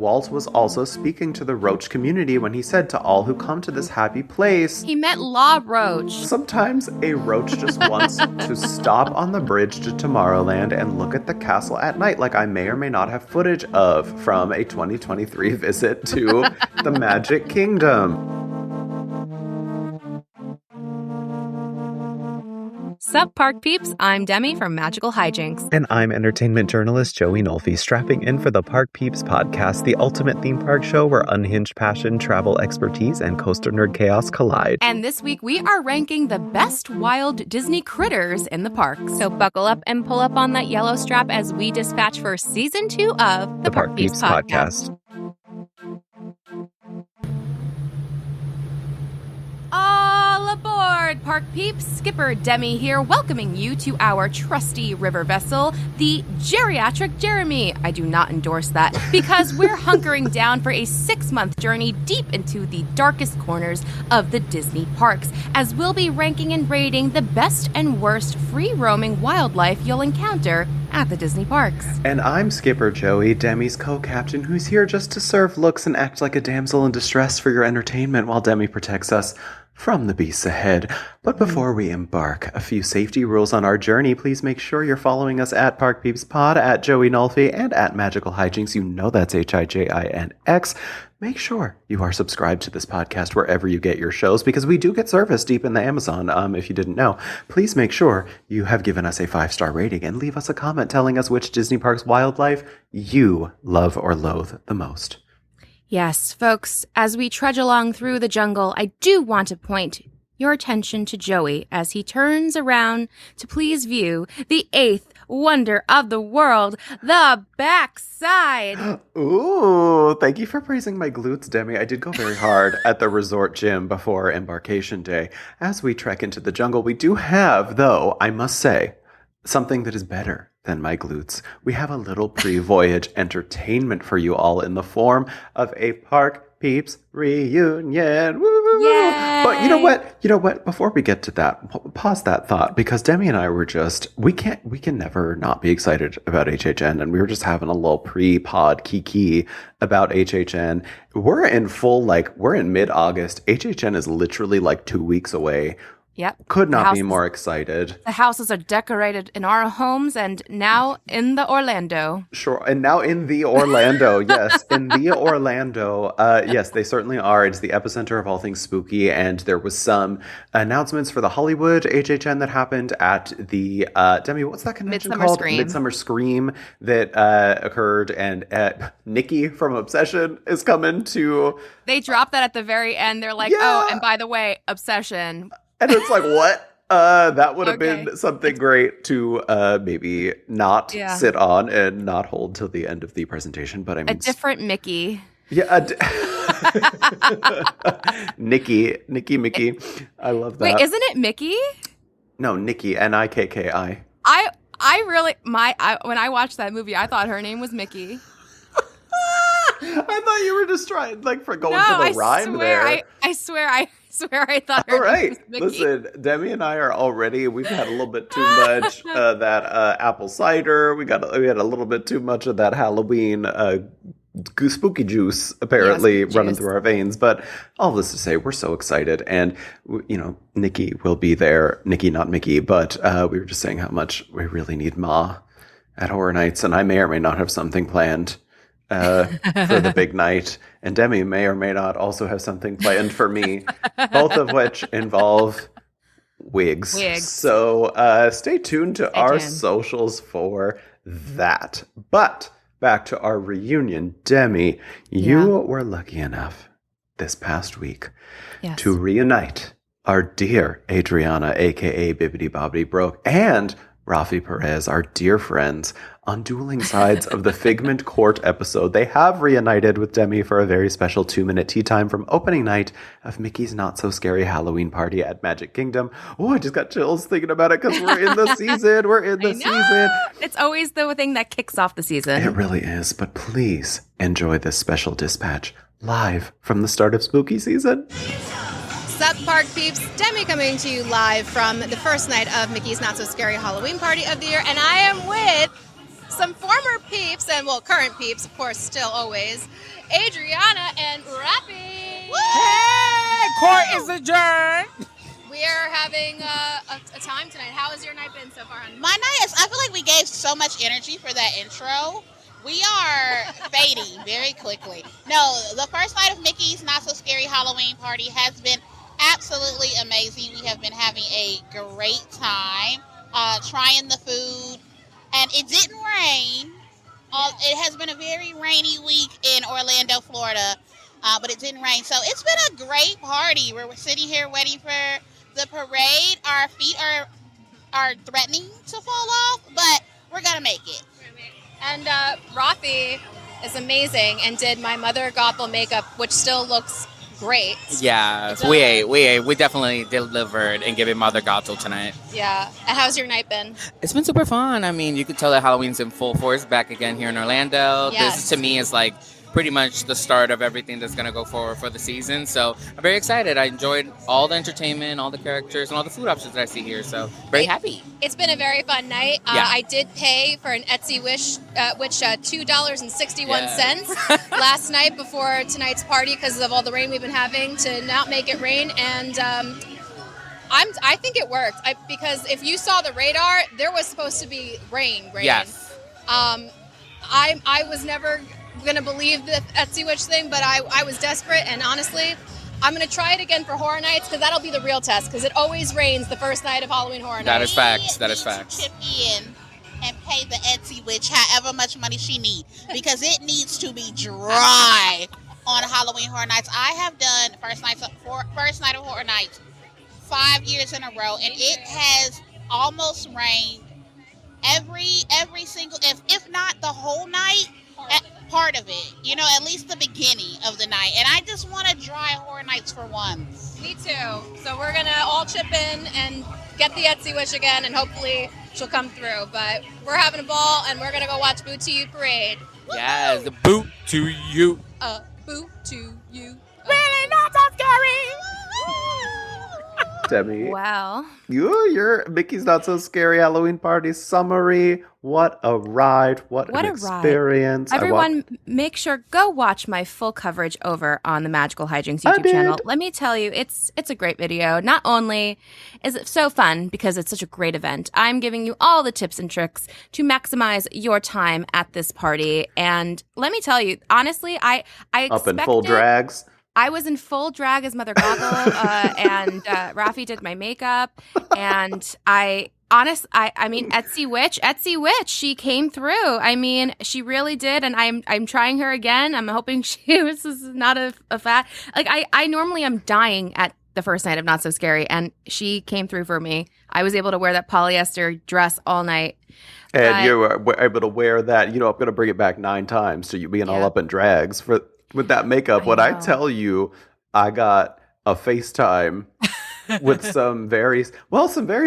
Walt was also speaking to the roach community when he said to all who come to this happy place, he meant La Roach. Sometimes a roach just wants to stop on the bridge to Tomorrowland and look at the castle at night, like I may or may not have footage of from a 2023 visit to the Magic Kingdom. Sup, Park Peeps? I'm Demi from Magical Hijinx. And I'm entertainment journalist Joey Nolfi, strapping in for the Park Peeps podcast, the ultimate theme park show where unhinged passion, travel expertise, and coaster nerd chaos collide. And this week we are ranking the best wild Disney critters in the park. So buckle up and pull up on that yellow strap as we dispatch for season 2 of the Park Peeps podcast. All aboard, Park Peeps! Skipper Demi here, welcoming you to our trusty river vessel, the Geriatric Jeremy. I do not endorse that, because we're hunkering down for a 6-month journey deep into the darkest corners of the Disney parks, as we'll be ranking and rating the best and worst free-roaming wildlife you'll encounter at the Disney parks. And I'm Skipper Joey, Demi's co-captain, who's here just to serve looks and act like a damsel in distress for your entertainment while Demi protects us from the beasts ahead. But before we embark, a few safety rules on our journey. Please make sure you're following us at Park Peeps Pod, at Joey Nolfi, and at Magical Hijinx. You know that's Hijinx. Make sure you are subscribed to this podcast wherever you get your shows, because we do get service deep in the Amazon, if you didn't know. Please make sure you have given us a 5-star rating and leave us a comment telling us which Disney Parks wildlife you love or loathe the most. Yes, folks, as we trudge along through the jungle, I do want to point your attention to Joey as he turns around to please view the 8th wonder of the world, the backside. Ooh, thank you for praising my glutes, Demi. I did go very hard at the resort gym before embarkation day. As we trek into the jungle, we do have, though, I must say, something that is better than my glutes. We have a little pre-voyage entertainment for you all in the form of a Park Peeps reunion. Woo! Yay! But you know what? Before we get to that, pause that thought, because Demi and I were just, we can never not be excited about HHN, and we were just having a little pre-pod kiki about HHN. We're in mid-August. HHN is literally like 2 weeks away. Yep. Could not be more excited. The houses are decorated in our homes and now in the Orlando. Sure. And now in the Orlando. Yes. In the Orlando. Yes, they certainly are. It's the epicenter of all things spooky. And there was some announcements for the Hollywood HHN that happened at the, Demi, what's that convention called? Midsummer Scream that occurred. And Nikki from Obsession is coming to. They dropped that at the very end. They're like, oh, and by the way, Obsession. And it's like, what? That would have been something great to maybe not sit on and not hold till the end of the presentation. But I mean, a different Mickey. Yeah, Mickey. I love that. Wait, isn't it Mickey? No, Nikki, Nikki. I really when I watched that movie, I thought her name was Mickey. I thought you were just trying for going for the rhyme there. I swear I thought her name was Mickey. Listen, Demi and I are we've had a little bit too much that apple cider. We had a little bit too much of that Halloween spooky juice apparently running through our veins. But all this to say, we're so excited. And, Nikki will be there. Nikki, not Mickey. But we were just saying how much we really need Ma at Horror Nights. And I may or may not have something planned for the big night, and Demi may or may not also have something planned for me, both of which involve wigs. So stay tuned to our socials for that. But back to our reunion. Demi, you were lucky enough this past week to reunite our dear Adriana, aka Bibbidi Bobbidi Broke, and Rafi Perez, our dear friends, on dueling sides of the Figment Court episode. They have reunited with Demi for a very special 2-minute tea time from opening night of Mickey's Not So Scary Halloween Party at Magic Kingdom. Oh, I just got chills thinking about it because we're in the season. We're in the season. It's always the thing that kicks off the season. It really is. But please enjoy this special dispatch live from the start of spooky season. Sup, Park Peeps? Demi coming to you live from the first night of Mickey's Not So Scary Halloween Party of the year, and I am with some former peeps and, well, current peeps, of course, still always, Adriana and Rafi. Hey, court is adjourned. We are having a time tonight. How has your night been so far, honey? My night is, I feel like we gave so much energy for that intro. We are fading very quickly. No, the first night of Mickey's Not So Scary Halloween Party has been absolutely amazing. We have been having a great time trying the food. And it didn't rain. It has been a very rainy week in Orlando, Florida, but it didn't rain. So it's been a great party. We're sitting here waiting for the parade. Our feet are threatening to fall off, but we're going to make it. And Rafi is amazing and did my Mother Gothel makeup, which still looks great. Yeah, we ate. We definitely delivered and gave it Mother Gothel tonight. Yeah. And how's your night been? It's been super fun. I mean, you could tell that Halloween's in full force back again here in Orlando. Yes. This, to me, is like pretty much the start of everything that's going to go forward for the season. So I'm very excited. I enjoyed all the entertainment, all the characters, and all the food options that I see here. So very happy. It's been a very fun night. Yeah. I did pay for an Etsy wish, which $2.61 last night before tonight's party because of all the rain we've been having to not make it rain. And I think it worked because if you saw the radar, there was supposed to be rain. Yes. I was never going to believe the Etsy wish thing, but I was desperate, and honestly, I'm going to try it again for Horror Nights because that'll be the real test because it always rains the first night of Halloween Horror Nights. That is facts. That is facts. Chip in and pay the Etsy witch however much money she needs because it needs to be dry on Halloween Horror Nights. I have done first night of Horror Nights 5 years in a row, and it has almost rained every single, if not the whole night. Part of it, at least the beginning of the night. And I just want to dry Horror Nights for once. Me too. So we're going to all chip in and get the Etsy wish again, and hopefully she'll come through. But we're having a ball, and we're going to go watch Boo to You Parade. Yes, the boot to you. Boo to you. Really not so scary. Demi. Well, your Mickey's Not So Scary Halloween Party summary. What a ride. What an experience. Everyone, make sure go watch my full coverage over on the Magical Hijinx YouTube channel. Let me tell you, it's a great video. Not only is it so fun because it's such a great event, I'm giving you all the tips and tricks to maximize your time at this party. And let me tell you, honestly, I up in full drags. I was in full drag as Mother Gothel, and Rafi did my makeup, and I mean, Etsy Witch, she came through. I mean, she really did, and I'm trying her again. I'm hoping this is not a fat. Like, I normally am dying at the first night of Not So Scary, and she came through for me. I was able to wear that polyester dress all night. And you were able to wear that, I'm going to bring it back 9 times to you being all up in drags with that makeup. When I tell you, I got a FaceTime with some very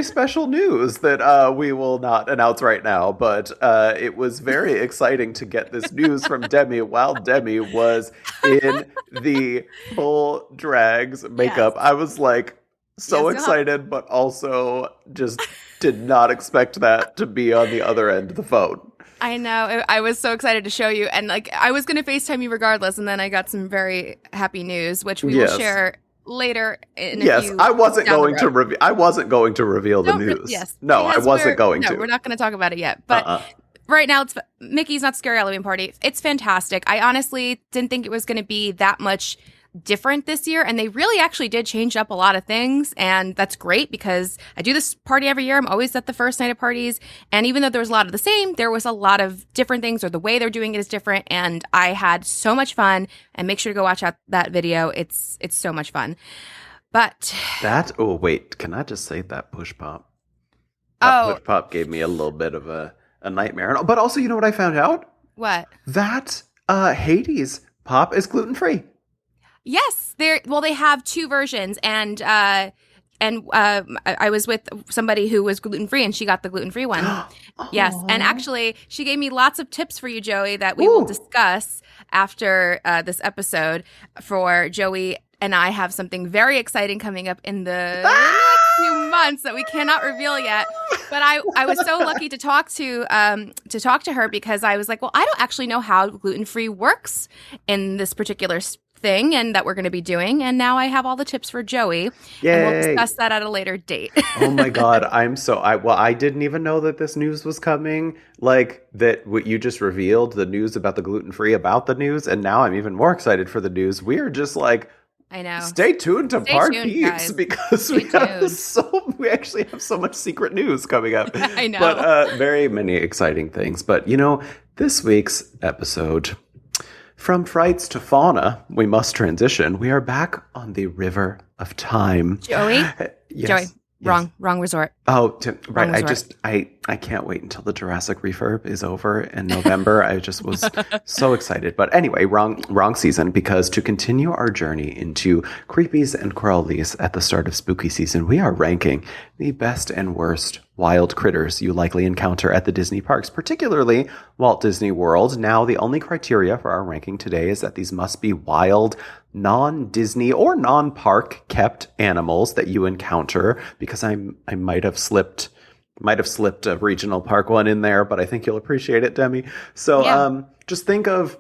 special news that we will not announce right now. But it was very exciting to get this news from Demi while Demi was in the full drags makeup. Yes. I was like so excited, but also just did not expect that to be on the other end of the phone. I know. I was so excited to show you. And I was going to FaceTime you regardless. And then I got some very happy news, which we will share later in a few. I wasn't going to reveal the news. No, I wasn't going to. We're not going to talk about it yet. But right now, it's Mickey's Not Scary Halloween Party. It's fantastic. I honestly didn't think it was going to be that much different this year, and they really actually did change up a lot of things, and that's great because I do this party every year. I'm always at the first night of parties, and even though there was a lot of the same, there was a lot of different things, or the way they're doing it is different, and I had so much fun. And make sure to go watch out that video. It's so much fun. But can I just say that push pop? Push pop gave me a little bit of a nightmare. But also, you know what I found out? What? That Hades pop is gluten free. Yes, they have 2 versions, and I was with somebody who was gluten free, and she got the gluten free one. Yes, and actually, she gave me lots of tips for you, Joey, that we will discuss after this episode. For Joey and I have something very exciting coming up in the next few months that we cannot reveal yet. But I was so lucky to talk to her because I was like, well, I don't actually know how gluten-free works in this particular thing and that we're going to be doing, and now I have all the tips for Joey. Yay. And we'll discuss that at a later date. Oh my god, I didn't even know that this news was coming, like that what you just revealed, the news about the gluten-free about the news, and now I'm even more excited for the news. We are just like, I know. Stay tuned to Park Peeps, guys. because we actually have so much secret news coming up. I know. But very many exciting things. But this week's episode, from frights to fauna, we must transition. We are back on the River of Time. Joey? Yes. Joey. Wrong resort. Oh, right. Wrong resort. I can't wait until the Jurassic refurb is over in November. I just was so excited. But anyway, wrong season, because to continue our journey into creepies and crawlies at the start of spooky season, we are ranking the best and worst wild critters you likely encounter at the Disney parks, particularly Walt Disney World. Now, the only criteria for our ranking today is that these must be wild, non-Disney or non-park kept animals that you encounter, because I might have slipped a regional park one in there, but I think you'll appreciate it, Demi. So just think of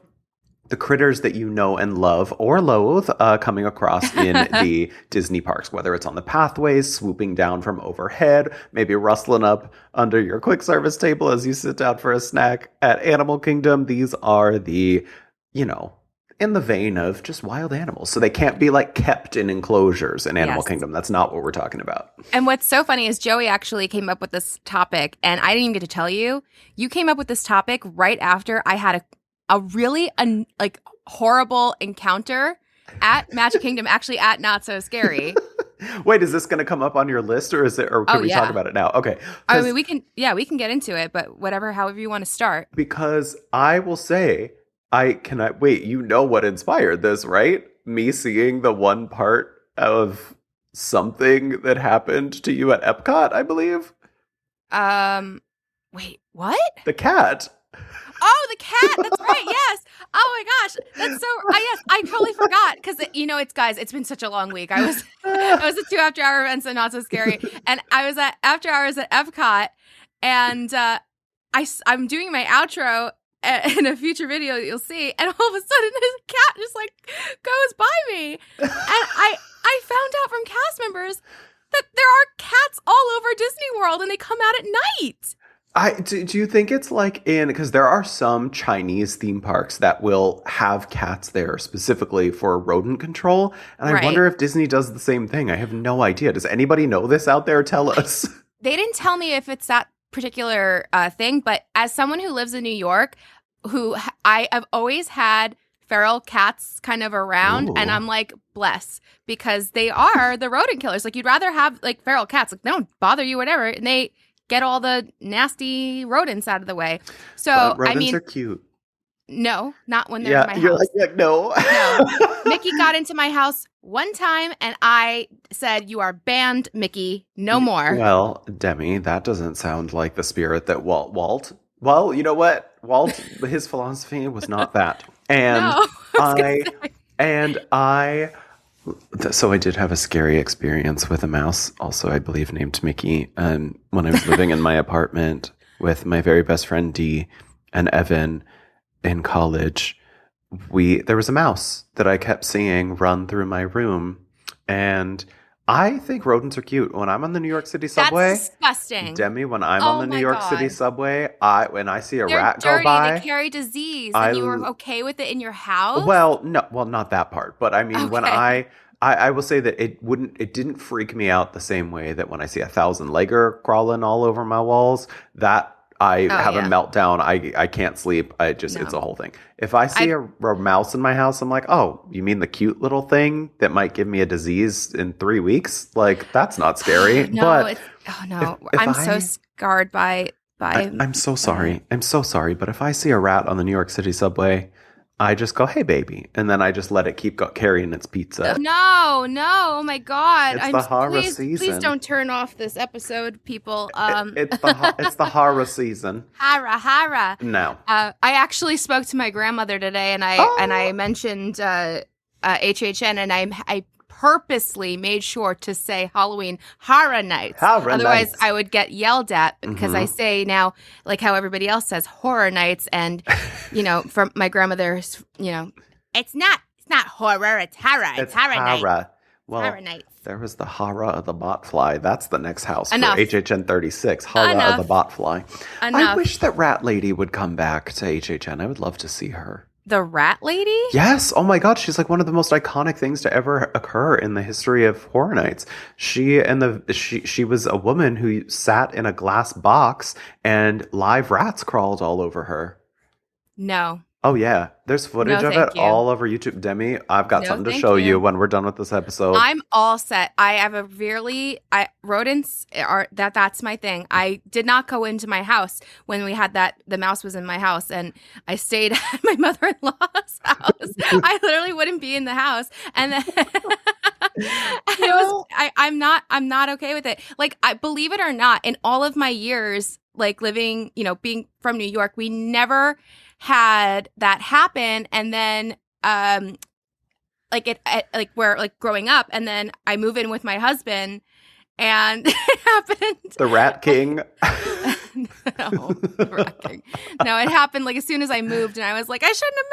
the critters that you know and love or loathe coming across in the Disney parks, whether it's on the pathways, swooping down from overhead, maybe rustling up under your quick service table as you sit down for a snack at Animal Kingdom. These are the, in the vein of just wild animals. So they can't be like kept in enclosures in Animal Kingdom. That's not what we're talking about. And what's so funny is Joey actually came up with this topic, and I didn't even get to tell you. You came up with this topic right after I had a really horrible encounter at Magic Kingdom, actually at Not So Scary. Wait, is this going to come up on your list, or can we talk about it now? Okay. I mean, we can get into it, but however you want to start. Because I will say, wait, you know what inspired this, right? Me seeing the one part of something that happened to you at Epcot, I believe. Wait, what? The cat. Oh, the cat. That's right. Yes. Oh my gosh. That's so. Yes, I totally forgot because it's been such a long week. I was at 2 after hour events and Not So Scary, and I was at after hours at Epcot, and I'm doing my outro in a future video that you'll see, and all of a sudden this cat just goes by me, and I found out from cast members that there are cats all over Disney World, and they come out at night. Do you think it's because there are some Chinese theme parks that will have cats there specifically for rodent control, and I wonder if Disney does the same thing. I have no idea. Does anybody know this out there? Tell us. They didn't tell me if it's that particular thing, but as someone who lives in New York, who I have always had feral cats kind of around, and I'm like, bless, because they are the rodent killers. You'd rather have feral cats, they don't bother you, whatever, and they get all the nasty rodents out of the way. So rodents are cute. No, not when they're in my you're house. No. Mickey got into my house one time, and I said, "You are banned, Mickey. No more." Well, Demi, that doesn't sound like the spirit that Walt. Well, you know what? Walt, his philosophy was not that. And So I did have a scary experience with a mouse, also I believe named Mickey, when I was living in my apartment with my very best friend Dee and Evan in college. There was a mouse that I kept seeing run through my room, and I think rodents are cute. When I'm on the New York City subway, that's disgusting. Demi, when I'm on the New York City subway, when I see a rat dirty, go by, they carry disease, and you were okay with it in your house. Well, not that part, but I mean, when I will say that it didn't freak me out the same way that when I see a 1,000-legger crawling all over my walls, that I have a meltdown. I can't sleep. It's a whole thing. If I see a mouse in my house, I'm like, oh, you mean the cute little thing that might give me a disease in 3 weeks? That's not scary. No, I'm so scarred by. I'm so sorry. I'm so sorry. But if I see a rat on the New York City subway, I just go, hey, baby. And then I just let it keep carrying its pizza. No. Oh, my God. It's the horror season. Please don't turn off this episode, people. It's the horror season. Hara. No. I actually spoke to my grandmother today, and I mentioned HHN, and I purposely made sure to say Halloween Horror Nights. Otherwise, I would get yelled at because I say now, like how everybody else says, Horror Nights. And, from my grandmother's, it's not horror, it's horror. It's horror night. Well, horror nights. There was the Hara of the Botfly. That's the next house Enough. for HHN 36. Hara of the Botfly. I wish that Rat Lady would come back to HHN. I would love to see her. The Rat Lady? Yes. Oh my God. She's like one of the most iconic things to ever occur in the history of Horror Nights. She was a woman who sat in a glass box and live rats crawled all over her. No. Oh, yeah. There's footage of it all over YouTube. Demi, I've got something to show you when we're done with this episode. I'm all set. I have rodents that's my thing. I did not go into my house when we had the mouse was in my house, and I stayed at my mother-in-law's house. I literally wouldn't be in the house. And then I'm not okay with it. Like, I believe it or not, in all of my years, like living, being from New York, we never had that happen. And then we're growing up, and then I move in with my husband, and it happened. The Rat King. No, the Rat King. No, it happened as soon as I moved, and I was like, I shouldn't have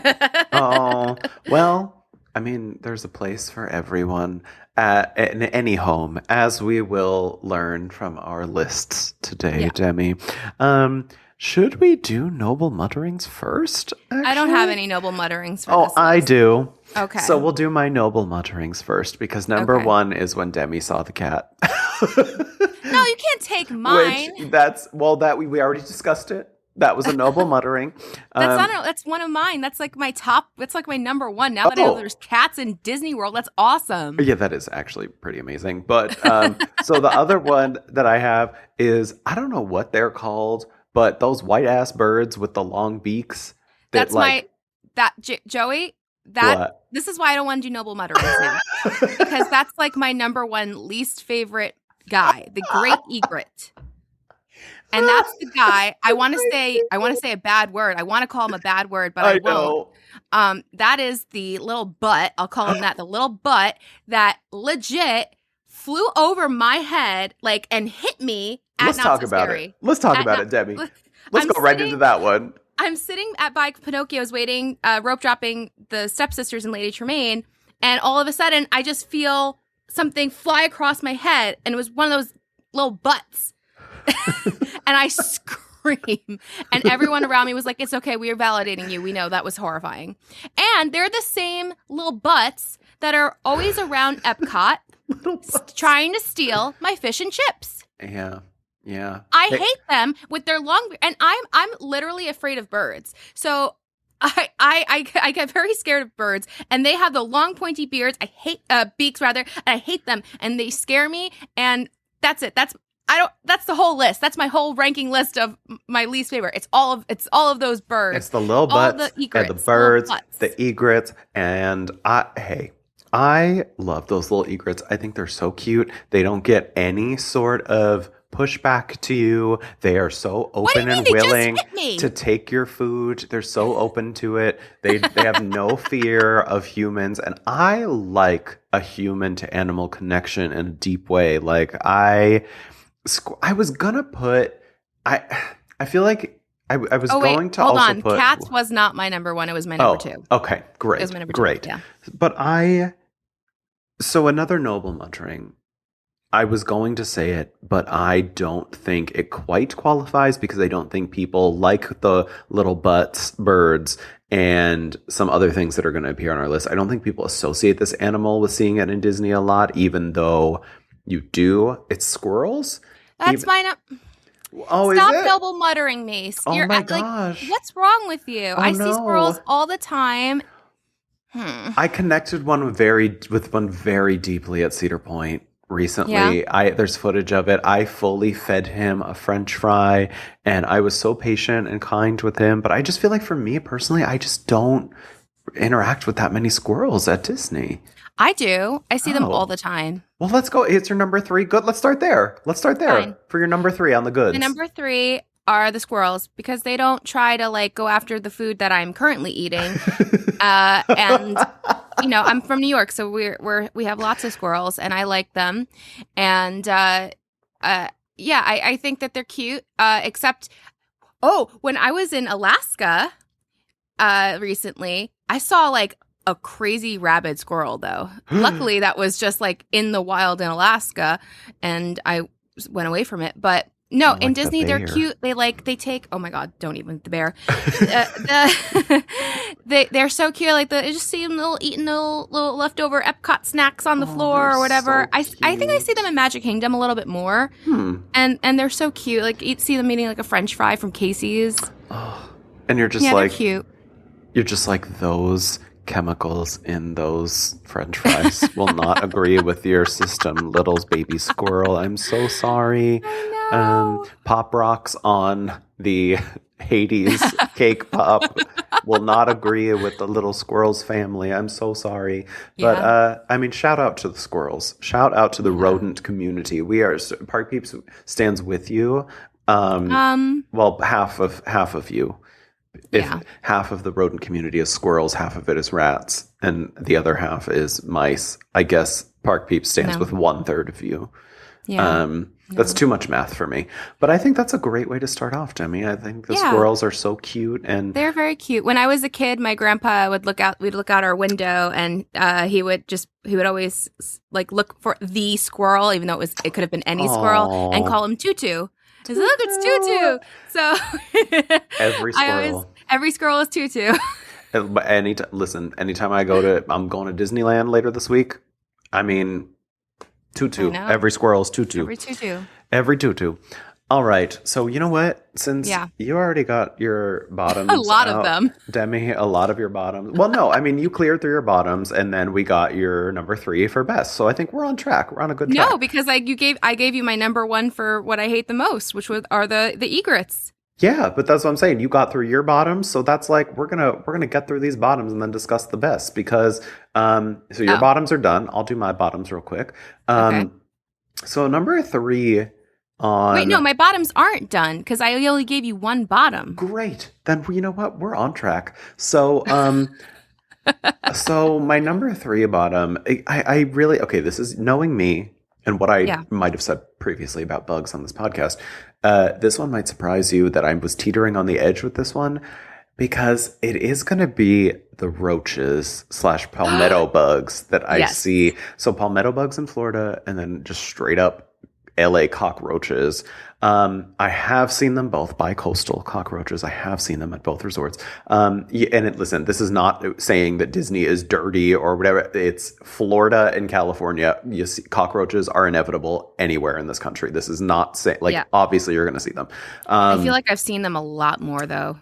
moved. Oh, well, I mean, there's a place for everyone in any home, as we will learn from our lists today, Demi. Should we do noble mutterings first? Actually? I don't have any noble mutterings for this list. I do. Okay. So we'll do my noble mutterings first, because number one is when Demi saw the cat. No, you can't take mine. We already discussed it. That was a noble muttering. That's one of mine. That's like my top. That's like my number one. Now that I know there's cats in Disney World, that's awesome. Yeah, that is actually pretty amazing. But so the other one that I have is, I don't know what they're called, but those white ass birds with the long beaks. Joey. This is why I don't want to do noble mutterings now, because that's like my number one least favorite guy, the great egret. And that's the guy I want to say a bad word. I want to call him a bad word, but I won't. That is the little butt. I'll call him that. The little butt that legit flew over my head and hit me. Let's talk about it. Let's talk about it, Demi. Let's go right into that one. I'm sitting by Pinocchio's waiting, rope dropping the stepsisters and Lady Tremaine, and all of a sudden I just feel something fly across my head, and it was one of those little butts. And I scream, and everyone around me was like, "It's okay, we are validating you. We know that was horrifying." And they're the same little butts that are always around Epcot, trying to steal my fish and chips. Yeah. I hate them with their long, and I'm literally afraid of birds. So I get very scared of birds, and they have the long pointy beards. I hate beaks rather, and I hate them, and they scare me. And that's it. That's the whole list. That's my whole ranking list of my least favorite. It's all of those birds. It's the little butts, the egrets, and the birds, the egrets, and I love those little egrets. I think they're so cute. They don't get any sort of pushback to you. They are so open and willing to take your food. They're so open to it. They have no fear of humans, and I like a human to animal connection in a deep way. I was gonna put. I feel like I was going to hold also on. put. Cats was not my number one. It was my number two. Okay, great. It was my number great. two. Yeah. But so another noble muttering. I was going to say it, but I don't think it quite qualifies, because I don't think people like the little butts, birds, and some other things that are going to appear on our list. I don't think people associate this animal with seeing it in Disney a lot, even though you do. It's squirrels. That's mine. Oh, Stop is it? double muttering me. Oh my gosh. What's wrong with you? I see squirrels all the time. I connected with one very deeply at Cedar Point recently. Yeah. There's footage of it. I fully fed him a French fry, and I was so patient and kind with him. But I just feel like, for me personally, I just don't interact with that many squirrels at Disney. I do. I see them all the time. Well, let's go. It's your number 3. Good. Let's start there. Fine. For your number 3 on the goods. My number 3 are the squirrels, because they don't try to go after the food that I'm currently eating. And I'm from New York, so we have lots of squirrels, and I like them. And I think that they're cute. Except, when I was in Alaska recently, I saw like a crazy rabid squirrel. Though, luckily, that was just like in the wild in Alaska, and I went away from it. But no, in Disney, they're cute. They take. Oh my God! Don't even the bear. They're so cute. Like I just see them eating little leftover Epcot snacks on the floor or whatever. So I think I see them in Magic Kingdom a little bit more. And they're so cute. Like see them eating like a French fry from Casey's. Oh, and you're just they're cute. You're just like those chemicals in those French fries will not agree with your system, little baby squirrel. I'm so sorry. I know. Pop rocks on the Hades cake pop will not agree with the little squirrel's family. I'm so sorry. Yeah. But shout out to the squirrels. Shout out to the rodent community. Park Peeps stands with you. Well, half of you. If half of the rodent community is squirrels, half of it is rats, and the other half is mice, I guess Park Peeps stands with 1/3 of you. Yeah. That's too much math for me. But I think that's a great way to start off, Demi. I think the squirrels are so cute, and they're very cute. When I was a kid, my grandpa would we'd look out our window, and he would always like look for the squirrel, even though it could have been any squirrel, and call him Tutu. He's look, it's Tutu. So every squirrel is Tutu. But anytime I'm going to Disneyland later this week. Tutu. Every squirrel is Tutu. Every tutu. All right. So you know what? Since you already got your bottoms a lot of them. Demi, a lot of your bottoms. Well, no. You cleared through your bottoms, and then we got your number 3 for best. So I think we're on track. We're on a good track. No, because I gave you my number 1 for what I hate the most, which are the egrets. Yeah, but that's what I'm saying. You got through your bottoms, so that's like we're gonna get through these bottoms and then discuss the best because so your bottoms are done. I'll do my bottoms real quick. Okay. So number 3 on. Wait, no, my bottoms aren't done because I only gave you 1 bottom. Great, then you know what? We're on track. So so my number 3 bottom. I really this is knowing me. And what I might have said previously about bugs on this podcast, this one might surprise you that I was teetering on the edge with this one because it is going to be the roaches / palmetto bugs that I see. So palmetto bugs in Florida and then just straight up LA cockroaches. I have seen them both, bi-coastal cockroaches. I have seen them at both resorts. Listen, this is not saying that Disney is dirty or whatever. It's Florida and California. You see, cockroaches are inevitable anywhere in this country. This is not saying obviously you're going to see them. I feel like I've seen them a lot more though.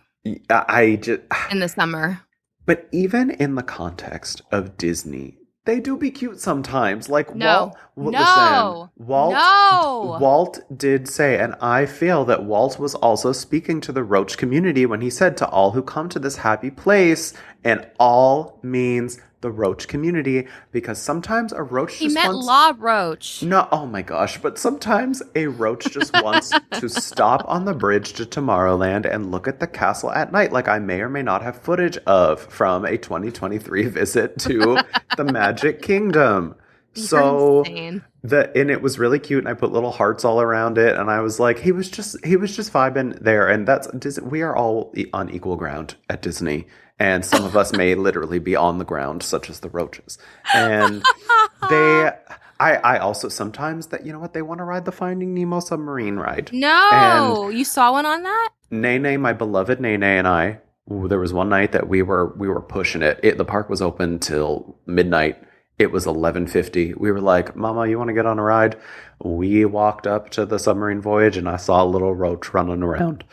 I just in the summer. But even in the context of Disney, they do be cute sometimes. Like Walt did say, and I feel that Walt was also speaking to the roach community when he said to all who come to this happy place, and all means the roach community, because sometimes a roach he meant La Roach. No, oh my gosh, but sometimes a roach just wants to stop on the bridge to Tomorrowland and look at the castle at night, like I may or may not have footage of from a 2023 visit to the Magic Kingdom. So and it was really cute, and I put little hearts all around it, and I was like, he was just vibing there, and we are all on equal ground at Disney. And some of us may literally be on the ground, such as the roaches. And I also sometimes they want to ride the Finding Nemo submarine ride. No, you saw one on that? Nene, my beloved Nene, and I. There was one night that we were pushing it. The park was open till midnight. It was 11:50. We were like, "Mama, you want to get on a ride?" We walked up to the submarine voyage, and I saw a little roach running around,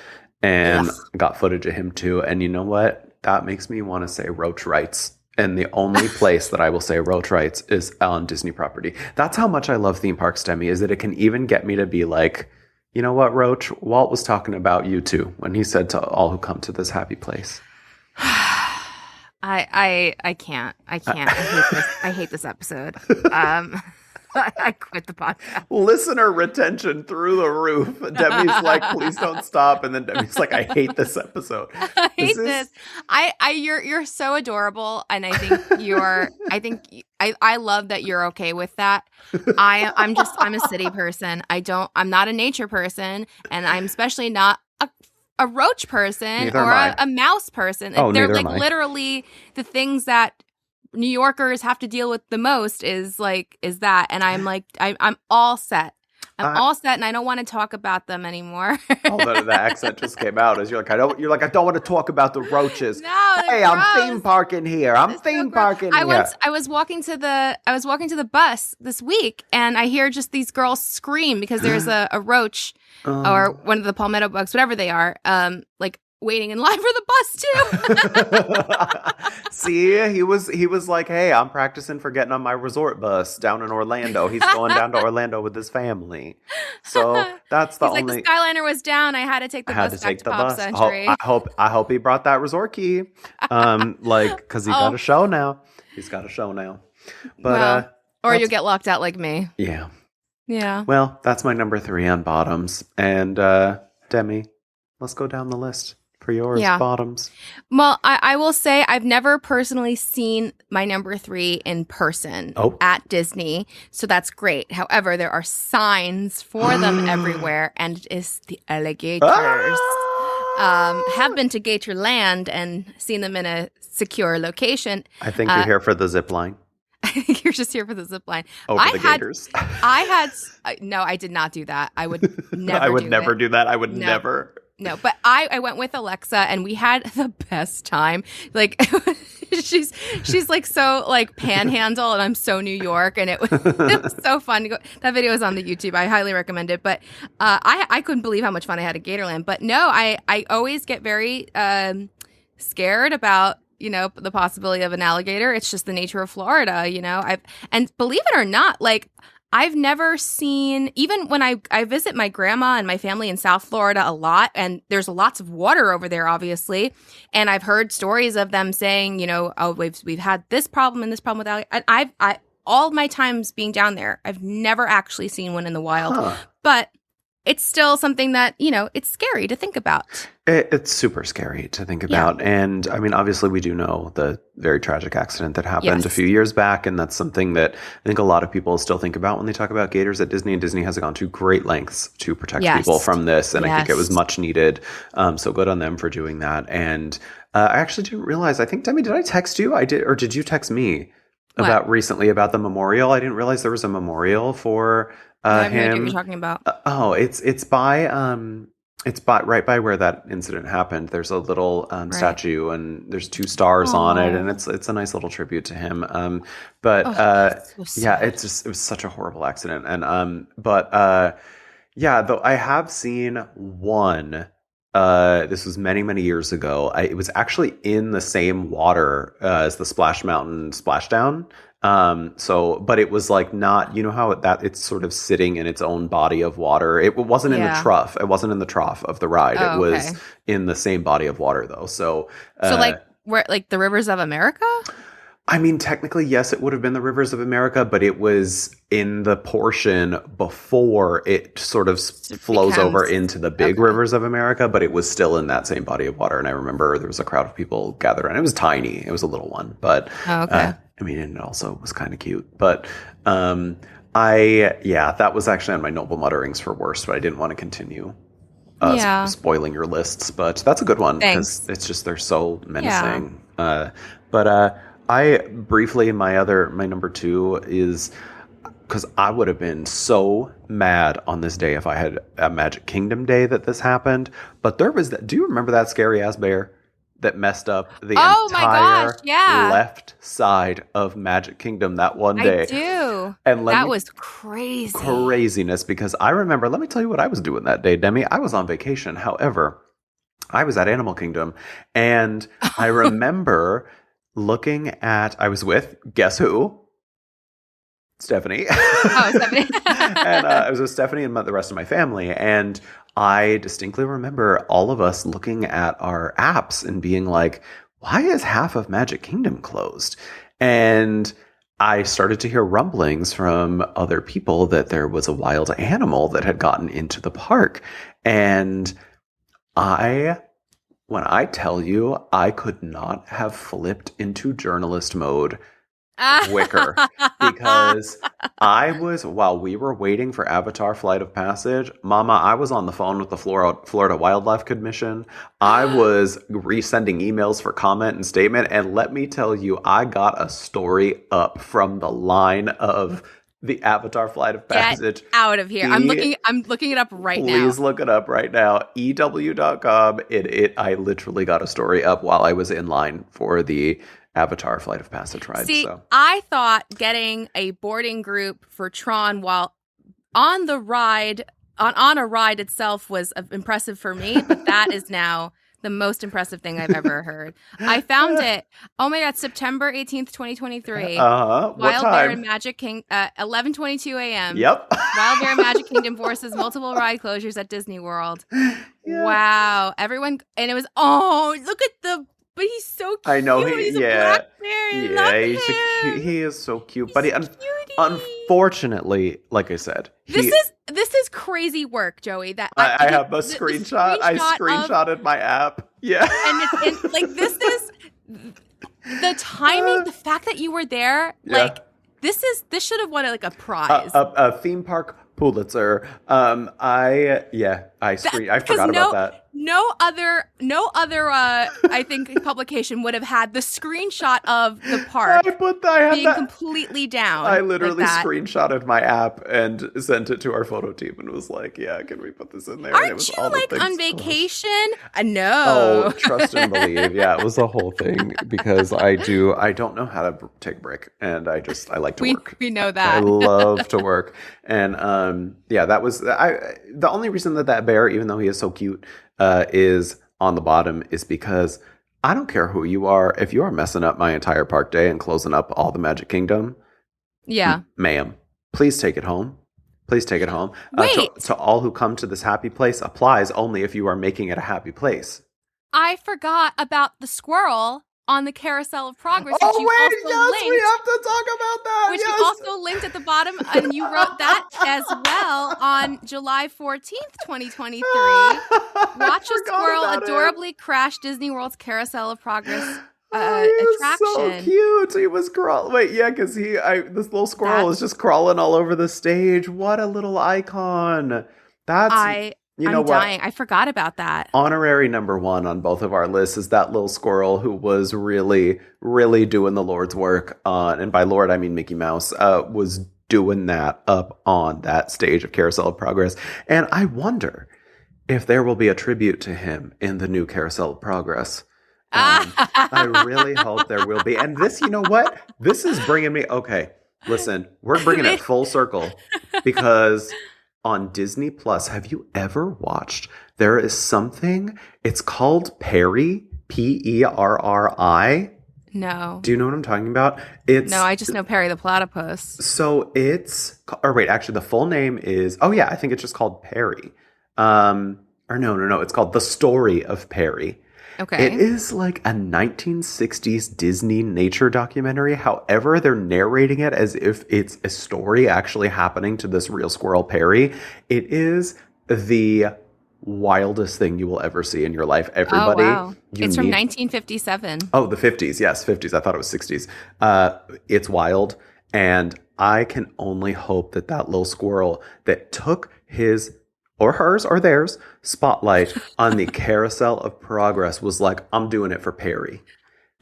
and got footage of him too. And you know what? That makes me want to say roach rights. And the only place that I will say roach rights is on Disney property. That's how much I love theme parks, Demi, is that it can even get me to be like, you know what, Roach? Walt was talking about you too when he said to all who come to this happy place. I can't. I hate this episode. I quit the podcast. Listener retention through the roof. Demi's like, please don't stop. And then Demi's like, I hate this episode. I hate this. You're so adorable, and I love that you're okay with that. I'm a city person. I'm not a nature person, and I'm especially not a roach person or a mouse person. Oh, they're neither like am I. literally the things that New Yorkers have to deal with the most is that, and I'm like I'm all set. I'm all set, and I don't want to talk about them anymore. The accent just came out as you're like, I don't want to talk about the roaches. No, hey, gross. I'm theme parking here. I was walking to the bus this week, and I hear just these girls scream because there's a roach or one of the palmetto bugs, whatever they are, like waiting in line for the bus too. See, he was like, hey, I'm practicing for getting on my resort bus down in Orlando. He's going down to Orlando with his family. So that's the only. Like, the Skyliner was down. I had to take the bus back to Pop Century. I hope he brought that resort key. Because he got a show now. He's got a show now. But or you'll get locked out like me. Yeah. Yeah. Well, that's my number 3 on bottoms. And Demi, let's go down the list for yours, bottoms. Well, I will say I've never personally seen my number 3 in person at Disney, so that's great. However, there are signs for them everywhere, and it is the alligators. Have been to Gatorland and seen them in a secure location. I think you're here for the zip line. I think you're just here for the zip line. Gators. No, I did not do that. I would never. I would never do that. I would No. never. No, but I went with Alexa, and we had the best time. Like, she's like so like Panhandle, and I'm so New York, and it was so fun to go. That video is on the YouTube. I highly recommend it. But I couldn't believe how much fun I had at Gatorland. But no, I always get very scared about the possibility of an alligator. It's just the nature of Florida. And believe it or not, like, I've never seen, even when I visit my grandma and my family in South Florida a lot, and there's lots of water over there, obviously, and I've heard stories of them saying, we've had this problem and this problem with alligators. And all of my times being down there, I've never actually seen one in the wild, but it's still something that, it's scary to think about. It's super scary to think about. Yeah. And I mean, obviously we do know the very tragic accident that happened a few years back. And that's something that I think a lot of people still think about when they talk about gators at Disney. And Disney has gone to great lengths to protect people from this. And I think it was much needed. So good on them for doing that. And I actually didn't realize, I think, Demi, did I text you? I did. Or did you text me about the memorial? I didn't realize there was a memorial for I have no idea him. what you're talking about. It's right by where that incident happened. There's a little statue, and there's 2 stars on it, and it's a nice little tribute to him. It was such a horrible accident, and though I have seen one. This was many, many years ago. It was actually in the same water as the Splash Mountain splashdown. But it was like not, how it's sort of sitting in its own body of water. It wasn't in the trough. It wasn't in the trough of the ride. It was in the same body of water though. So where, like the Rivers of America? I mean, technically, yes, it would have been the Rivers of America, but it was in the portion before it sort of flows over into the big Rivers of America, but it was still in that same body of water. And I remember there was a crowd of people gathered, and it was tiny. It was a little one, but I mean, and it also was kind of cute. But that was actually on my Noble Mutterings for worst, but I didn't want to continue spoiling your lists. But that's a good one because it's just they're so menacing. I briefly, my number 2 is because I would have been so mad on this day if I had a Magic Kingdom day that this happened. But there was that. Do you remember that scary ass bear that messed up the entire left side of Magic Kingdom that one day? I do. And that was crazy. Craziness, because I remember, let me tell you what I was doing that day, Demi. I was on vacation. However, I was at Animal Kingdom, and I remember I was with, guess who? Stephanie. Stephanie. And I was with Stephanie and the rest of my family. And I distinctly remember all of us looking at our apps and being like, why is half of Magic Kingdom closed? And I started to hear rumblings from other people that there was a wild animal that had gotten into the park. And when I tell you, I could not have flipped into journalist mode quicker, because while we were waiting for Avatar Flight of Passage, Mama, I was on the phone with the Florida Wildlife Commission. I was resending emails for comment and statement, and let me tell you, I got a story up from the line of the Avatar Flight of Passage. Get out of here. I'm looking it up right now. Please look it up right now. EW.com. I literally got a story up while I was in line for the Avatar Flight of Passage ride. See, I thought getting a boarding group for Tron while on the ride, on a ride itself was impressive for me, but that is now the most impressive thing I've ever heard. I found it. Oh my God, September 18th, 2023. What Wild time? Bear and Magic King, 11:22 a.m. Yep. Wild Bear Magic Kingdom forces multiple ride closures at Disney World. Yeah. Wow. Everyone, and it was, look at but he's so cute. I know. He's a black bear. He is so cute. But unfortunately, like I said, this is crazy work, Joey. That I have a screenshot. I screenshotted my app. Yeah. And like, this is the timing, the fact that you were there, like, this should have won like a prize. A theme park Pulitzer. I forgot about that. No other I think publication would have had the screenshot of the park being completely down. I literally screenshotted my app and sent it to our photo team and was like, "Yeah, can we put this in there?" Aren't and it was you all like on vacation? No. Oh, trust and believe. Yeah, it was a whole thing because I don't know how to take a break, and I like to work. We know that. I love to work, and that was the only reason that bear, even though he is so cute, is on the bottom is because I don't care who you are. If you are messing up my entire park day and closing up all the Magic Kingdom, ma'am, please take it home. Please take it home. To all who come to this happy place applies only if you are making it a happy place. I forgot about the squirrel on the Carousel of Progress. We have to talk about that. Which you also linked at the bottom, and you wrote that as well on July 14th, 2023. Watch a squirrel adorably crash Disney World's Carousel of Progress attraction. So cute. He was crawling. Wait, yeah, because this little squirrel is just crawling all over the stage. What a little icon. I'm dying. I forgot about that. Honorary number 1 on both of our lists is that little squirrel who was really, really doing the Lord's work on, and by Lord I mean Mickey Mouse, was doing that up on that stage of Carousel of Progress. And I wonder if there will be a tribute to him in the new Carousel of Progress. I really hope there will be. And this, you know what? This is bringing me, okay, listen, we're bringing it full circle because on Disney Plus, have you ever watched? There is something, it's called Perry, Perri. No. Do you know what I'm talking about? No, I just know Perry the Platypus. So actually the full name is, I think it's just called Perry. No, it's called The Story of Perry. Okay. It is like a 1960s Disney nature documentary. However, they're narrating it as if it's a story actually happening to this real squirrel, Perry. It is the wildest thing you will ever see in your life. Everybody. Oh, wow. It's from 1957. Oh, the 50s. Yes, 50s. I thought it was 60s. It's wild. And I can only hope that little squirrel that took his or hers or theirs spotlight on the Carousel of Progress was like, I'm doing it for Perry.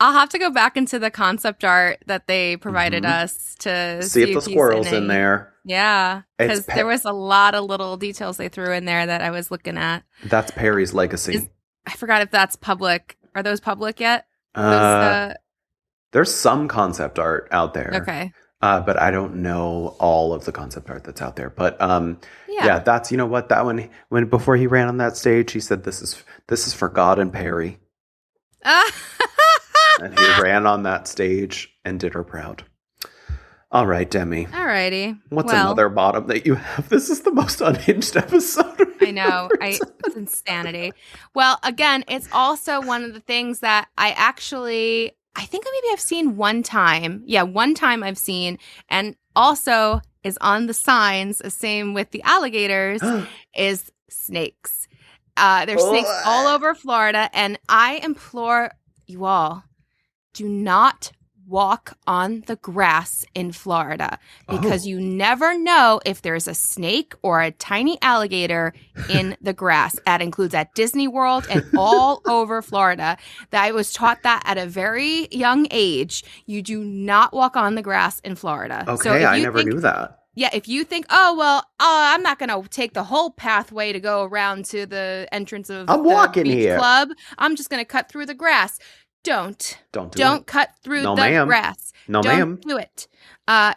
I'll have to go back into the concept art that they provided us to see if the squirrel's in there. Yeah, because there was a lot of little details they threw in there that I was looking at. That's Perry's legacy. I forgot if that's public. Are those public yet? There's some concept art out there. Okay. But I don't know all of the concept art that's out there. But that's, you know what, that one, before he ran on that stage, he said, this is for God and Perry. And he ran on that stage and did her proud. All right, Demi. All righty. What's another bottom that you have? This is the most unhinged episode. I know. It's insanity. Well, again, it's also one of the things that I I think maybe I've seen one time. Yeah, one time I've seen, and also is on the signs, the same with the alligators, is snakes. There's snakes all over Florida, and I implore you all, do not walk on the grass in Florida because you never know if there's a snake or a tiny alligator in the grass. That includes at Disney World and all over Florida. That I was taught that at a very young age. You do not walk on the grass in Florida. Okay, so I never knew that. Yeah, if you think, I'm not going to take the whole pathway to go around to the entrance of the beach club. I'm just going to cut through the grass. Don't cut through the grass. No, don't ma'am. do it.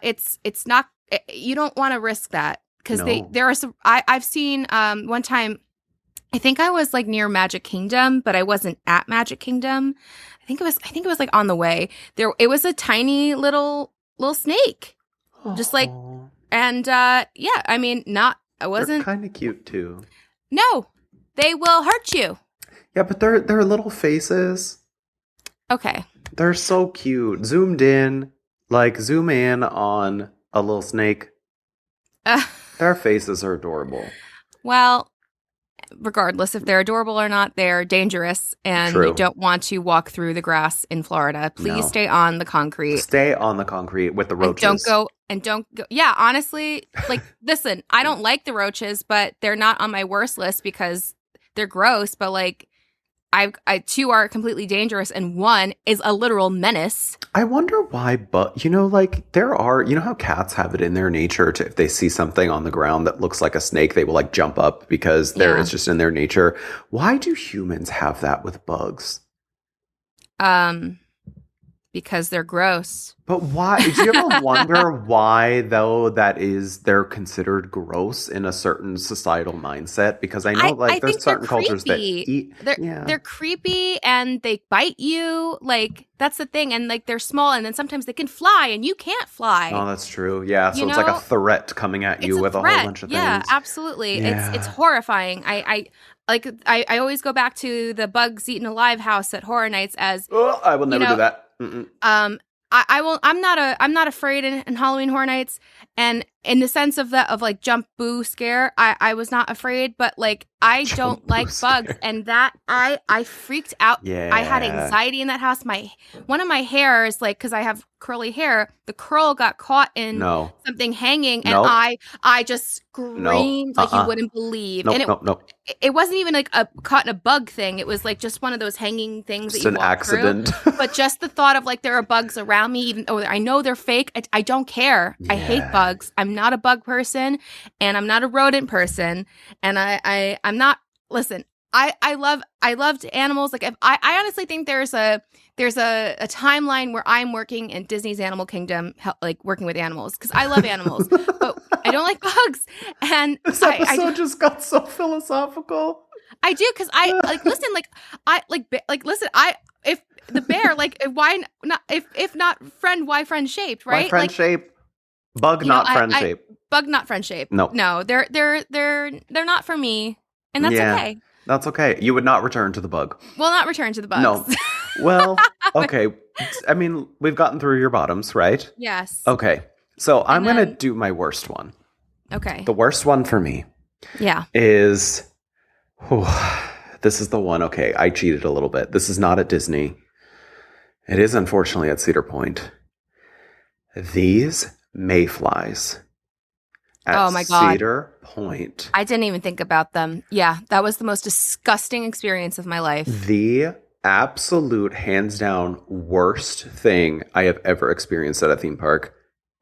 It's not. You don't want to risk that because there are some. I've seen one time. I think I was like near Magic Kingdom, but I wasn't at Magic Kingdom. I think it was like on the way there. It was a tiny little snake, just like, and yeah. I mean, I wasn't kind of cute too. No, they will hurt you. Yeah, but they're little faces. Okay. They're so cute. Zoom in on a little snake. Their faces are adorable. Well, regardless if they're adorable or not, they're dangerous, and you don't want to walk through the grass in Florida. Please stay on the concrete. Stay on the concrete with the roaches. And don't go. Yeah, honestly, like, listen, I don't like the roaches, but they're not on my worst list because they're gross, but like, two are completely dangerous, and one is a literal menace. I wonder why, but like there are, how cats have it in their nature to, if they see something on the ground that looks like a snake, they will like jump up because it's just in their nature. Why do humans have that with bugs? Because they're gross. But why? Did you ever wonder why, though, they're considered gross in a certain societal mindset? Because I know, there's certain cultures that eat. They're creepy and they bite you. Like, that's the thing. And like, they're small, and then sometimes they can fly, and you can't fly. Oh, that's true. Yeah. So it's like a threat coming at you with a whole bunch of things. Yeah, absolutely. Yeah. It's horrifying. I always go back to the bugs eaten alive house at Horror Nights as. Oh, I will never do that. Mm-mm. I will. I'm not afraid in Halloween Horror Nights, and in the sense of like jump boo scare, I was not afraid, but like I don't like bugs, and that I freaked out. Yeah. I had anxiety in that house. One of my hairs, like, because I have curly hair, the curl got caught in something hanging, and I just screamed like you wouldn't believe. It wasn't even like caught in a bug thing. It was like just one of those hanging things just that you walk accident. Through. But just the thought of like there are bugs around me, even though I know they're fake, I don't care. Yeah. I hate bugs. I'm not a bug person, and I'm not a rodent person, and I'm not. Listen, I loved animals. Like, I honestly think there's a timeline where I'm working in Disney's Animal Kingdom, like working with animals, because I love animals, but I don't like bugs. And this episode just got so philosophical. I do, because if the bear, like, why not? If not friend, why friend shaped, right? Why friend shaped? Bug not friend shaped. Bug not friend shaped. No, they're not for me, and that's okay. That's okay. You would not return to the bug. Well, not return to the bugs. No. Well, okay. I mean, we've gotten through your bottoms, right? Yes. Okay. So I'm going to do my worst one. Okay. The worst one for me. Yeah. Is, this is the one. Okay. I cheated a little bit. This is not at Disney. It is unfortunately at Cedar Point. These mayflies. Oh my God. Cedar Point. I didn't even think about them. Yeah, that was the most disgusting experience of my life. The absolute, hands down, worst thing I have ever experienced at a theme park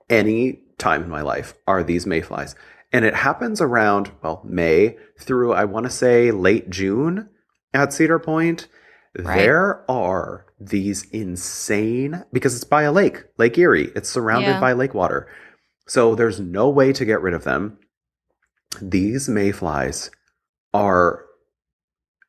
any time in my life are these mayflies. And it happens around, May through, I want to say, late June at Cedar Point. Right. There are these insane, because it's by a lake, Lake Erie. It's surrounded by lake water. So there's no way to get rid of them. These mayflies are,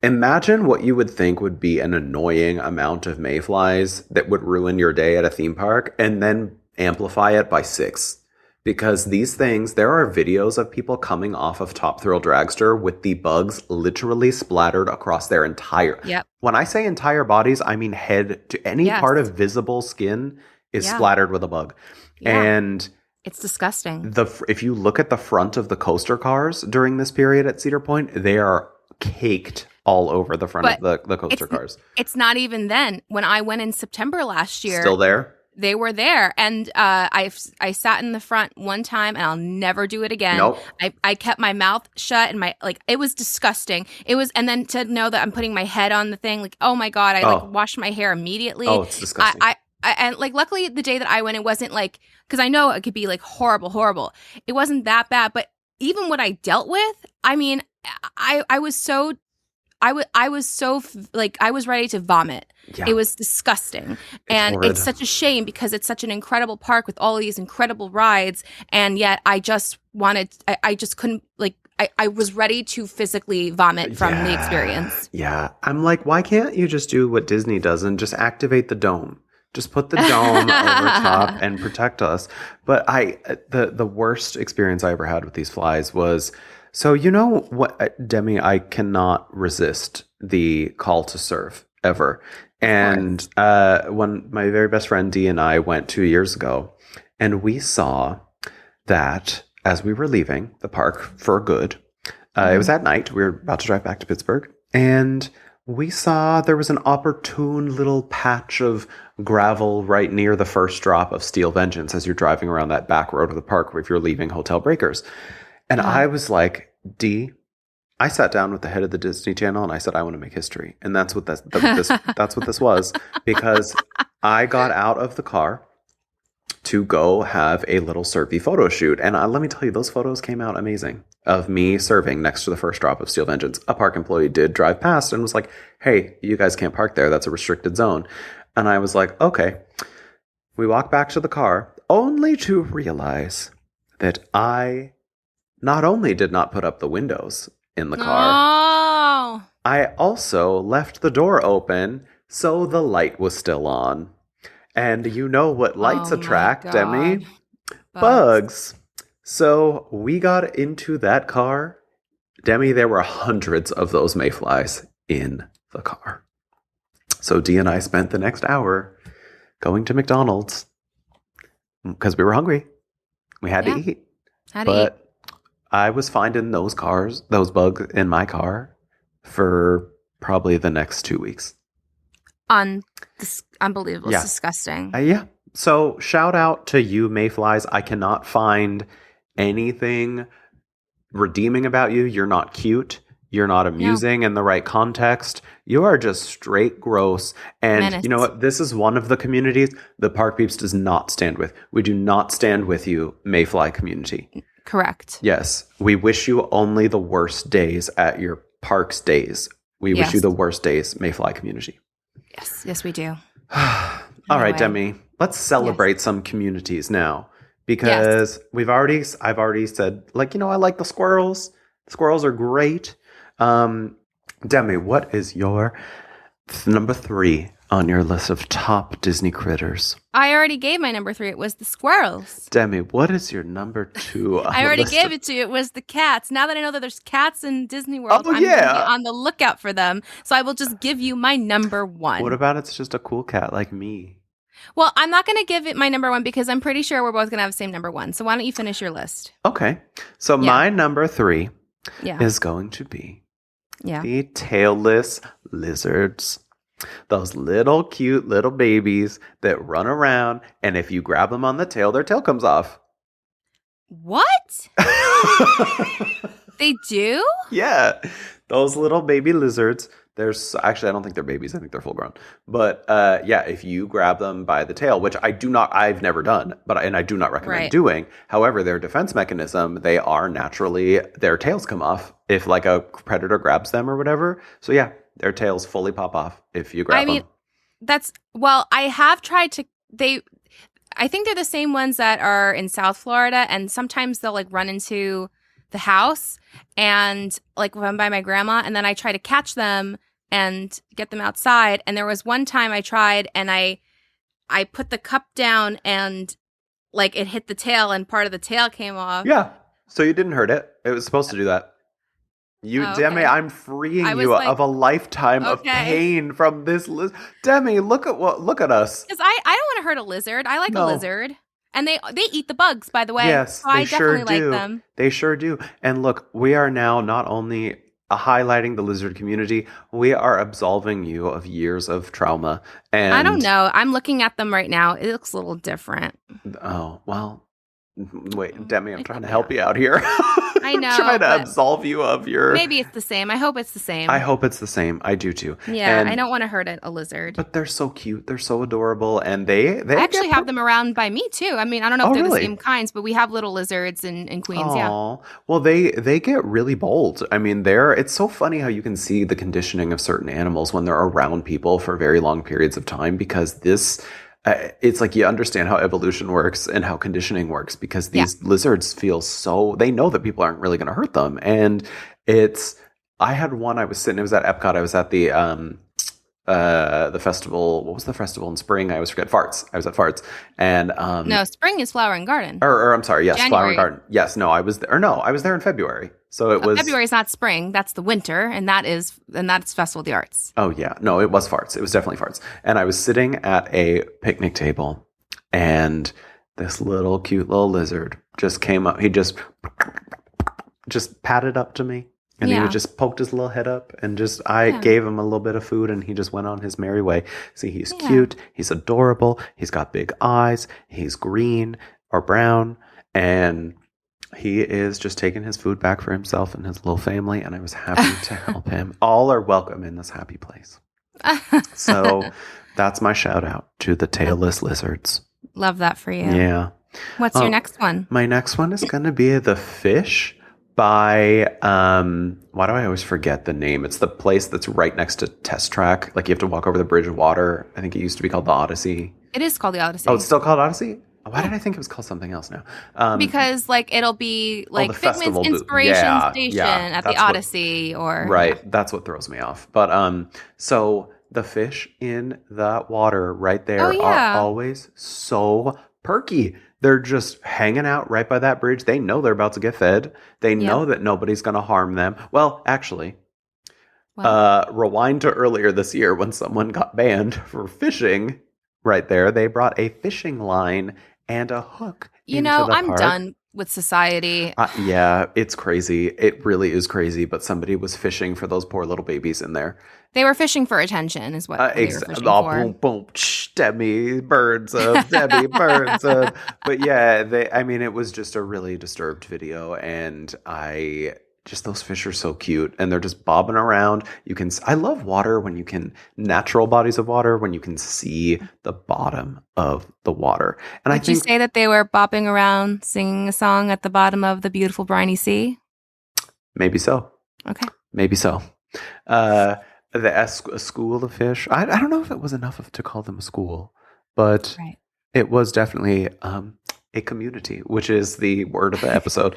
imagine what you would think would be an annoying amount of mayflies that would ruin your day at a theme park, and then amplify it by 6. Because these things, there are videos of people coming off of Top Thrill Dragster with the bugs literally splattered across their entire. Yep. When I say entire bodies, I mean head to any part of visible skin is splattered with a bug. Yeah. And it's disgusting. If you look at the front of the coaster cars during this period at Cedar Point, they are caked all over the front of the coaster cars. It's not even then. When I went in September last year. Still there? They were there, and I sat in the front one time, and I'll never do it again. Nope. I kept my mouth shut, and it was disgusting. It was, and then to know that I'm putting my head on the thing, like, oh my god, I washed my hair immediately. Oh, it's disgusting. And like, luckily the day that I went, it wasn't like, because I know it could be like horrible. It wasn't that bad, but even what I dealt with, I mean, I was so like, I was ready to vomit. Yeah. It was disgusting. And it's such a shame because it's such an incredible park with all of these incredible rides. And yet I just couldn't, like, I was ready to physically vomit from the experience. Yeah. I'm like, why can't you just do what Disney does and just activate the dome? Just put the dome over top and protect us. But the worst experience I ever had with these flies was, so you know what, Demi, I cannot resist the call to serve ever. And when my very best friend Dee and I went 2 years ago, and we saw that as we were leaving the park for good, it was at night. We were about to drive back to Pittsburgh, and we saw there was an opportune little patch of gravel right near the first drop of Steel Vengeance as you're driving around that back road of the park if you're leaving Hotel Breakers. And I was like, Dee, I sat down with the head of the Disney Channel and I said, I want to make history. And that's what that's what this was, because I got out of the car to go have a little Survey photo shoot. And let me tell you, those photos came out amazing of me serving next to the first drop of Steel Vengeance. A park employee did drive past and was like, hey, you guys can't park there. That's a restricted zone. And I was like, okay. We walked back to the car only to realize that I not only did not put up the windows in the car, I also left the door open so the light was still on. And you know what lights attract, Demi? Bugs. So we got into that car. Demi, there were hundreds of those mayflies in the car. So Dee and I spent the next hour going to McDonald's because we were hungry. We had to eat. But I was finding those bugs in my car for probably the next 2 weeks. Unbelievable. It's disgusting. Yeah. So shout out to you, mayflies. I cannot find anything redeeming about you. You're not cute. You're not amusing in the right context. You are just straight gross. And menace. You know what? This is one of the communities the Park Peeps does not stand with. We do not stand with you, mayfly community. Correct. Yes. We wish you only the worst days at your park's days. We wish you the worst days, mayfly community. Yes. Yes, we do. All right, Demi. Let's celebrate some communities now. Because I've already said, like, I like the squirrels. The squirrels are great. Demi, what is your number 3 on your list of top Disney critters? I already gave my number 3. It was the squirrels. Demi, what is your number 2? I already gave it to you. It was the cats. Now that I know that there's cats in Disney World, I'm going to be on the lookout for them. So I will just give you my number 1. What about it's just a cool cat like me? Well, I'm not going to give it my number 1 because I'm pretty sure we're both going to have the same number 1. So why don't you finish your list? Okay. So my number 3 is going to be the tailless lizards. Those little cute little babies that run around, and if you grab them on the tail, their tail comes off. What? They do? Yeah. Those little baby lizards. Actually, I don't think they're babies. I think they're full grown. But if you grab them by the tail, which I've never done, and I do not recommend doing. However, their defense mechanism, they are naturally, their tails come off if like a predator grabs them or whatever. So their tails fully pop off if you grab them. I have tried to, I think they're the same ones that are in South Florida, and sometimes they'll like run into the house and like run by my grandma, and then I try to catch them and get them outside. And there was one time I tried, and I put the cup down and like it hit the tail and part of the tail came off. Yeah. So you didn't hurt it. It was supposed to do that. Demi, I'm freeing you of a lifetime of pain from this lizard. Demi, look at us. Because I don't want to hurt a lizard. I like a lizard. And they eat the bugs, by the way. Yes, so I definitely like them. They sure do. And look, we are now not only highlighting the lizard community, we are absolving you of years of trauma. And I don't know. I'm looking at them right now. It looks a little different. Oh, well, wait, Demi, I'm trying to help you out here. I know. I'm trying to absolve you of your... Maybe it's the same. I hope it's the same. I hope it's the same. I do too. Yeah, and I don't want to hurt a lizard. But they're so cute. They're so adorable. And they I actually have them around by me too. I mean, I don't know if they're the same kinds, but we have little lizards in Queens. Aww. Yeah. Well, they get really bold. I mean, it's so funny how you can see the conditioning of certain animals when they're around people for very long periods of time, because it's like you understand how evolution works and how conditioning works, because these lizards feel they know that people aren't really going to hurt them. And I had one, it was at Epcot. I was at the festival. What was the festival in spring? I always forget. Farts. I was at Farts. And no, spring is Flower and Garden. Or I'm sorry. Yes. January. Flower and Garden. Yes. No, I was there. No, I was there in February. So it was... February is not spring. That's the winter. And that's Festival of the Arts. Oh, yeah. No, it was Farts. It was definitely Farts. And I was sitting at a picnic table, and this cute little lizard just came up. He just patted up to me, and he just poked his little head up, and I gave him a little bit of food, and he just went on his merry way. See, he's cute. He's adorable. He's got big eyes. He's green or brown, and... he is just taking his food back for himself and his little family, and I was happy to help him. All are welcome in this happy place. So that's my shout out to the tailless lizards. Love that for you. Yeah. What's your next one? My next one is going to be The Fish by, why do I always forget the name? It's the place that's right next to Test Track. Like you have to walk over the bridge of water. I think it used to be called the Odyssey. It is called the Odyssey. Oh, it's still called Odyssey? Why did I think it was called something else now? Because it'll be Figment's inspiration station at the Odyssey or... Right. Yeah. That's what throws me off. But so the fish in the water right there are always so perky. They're just hanging out right by that bridge. They know they're about to get fed. They know that nobody's going to harm them. Well, actually... rewind to earlier this year when someone got banned for fishing right there. They brought a fishing line and a hook. I'm done with society. Yeah, it's crazy. It really is crazy. But somebody was fishing for those poor little babies in there. They were fishing for attention, is what they were fishing for. Boom, boom, Demi, birds of Demi, birds of. But yeah, it was just a really disturbed video, and those fish are so cute, and they're just bobbing around. I love water natural bodies of water when you can see the bottom of the water. And Did you say that they were bopping around singing a song at the bottom of the beautiful briny sea? Maybe so. Okay. Maybe so. A school of fish. I don't know if it was enough to call them a school, but it was definitely a community, which is the word of the episode.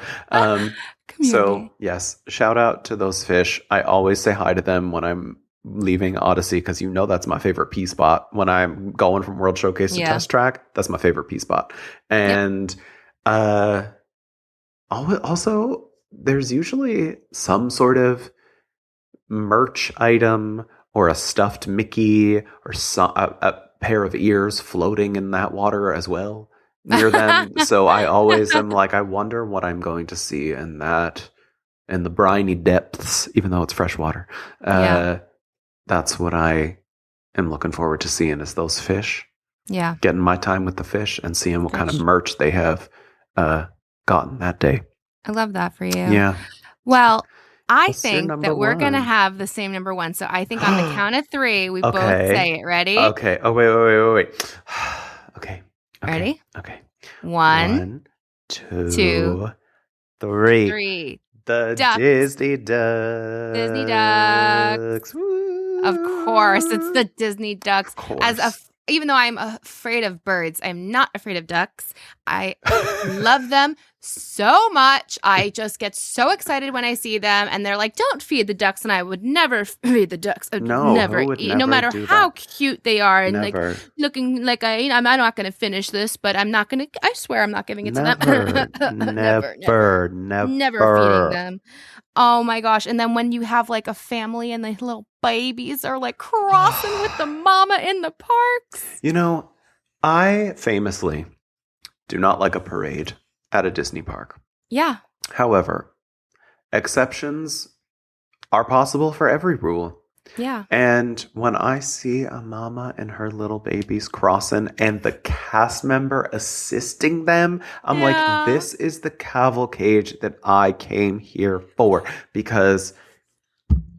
So yes, shout out to those fish. I always say hi to them when I'm leaving Odyssey, because that's my favorite pee spot. When I'm going from World Showcase to Test Track, that's my favorite pee spot. And also, there's usually some sort of merch item or a stuffed Mickey or a pair of ears floating in that water as well near them. So I always am like, I wonder what I'm going to see in the briny depths, even though it's fresh water. That's what I am looking forward to seeing, is those fish. Yeah. Getting my time with the fish and seeing what kind of merch they have gotten that day. I love that for you. Yeah. Well, I think that we're going to have the same number one. So I think on the count of three, we both say it. Ready? Okay. Oh, wait. Okay. Ready? Okay. One, two, three. The ducks. Disney Ducks. Disney Ducks. Woo. Of course, it's the Disney Ducks. Even though I'm afraid of birds, I'm not afraid of ducks. I love them so much. I just get so excited when I see them, and they're like, "Don't feed the ducks," and I would never feed the ducks. I would never eat, no matter how cute they are, and like looking like I'm not going to finish this, but I'm not going to. I swear, I'm not giving it to them. Never feeding them. Oh my gosh! And then when you have like a family and the little babies are like crossing with the mama in the parks. You know, I famously do not like a parade at a Disney park. Yeah. However, exceptions are possible for every rule. Yeah. And when I see a mama and her little babies crossing and the cast member assisting them, I'm like, this is the cavalcade that I came here for, because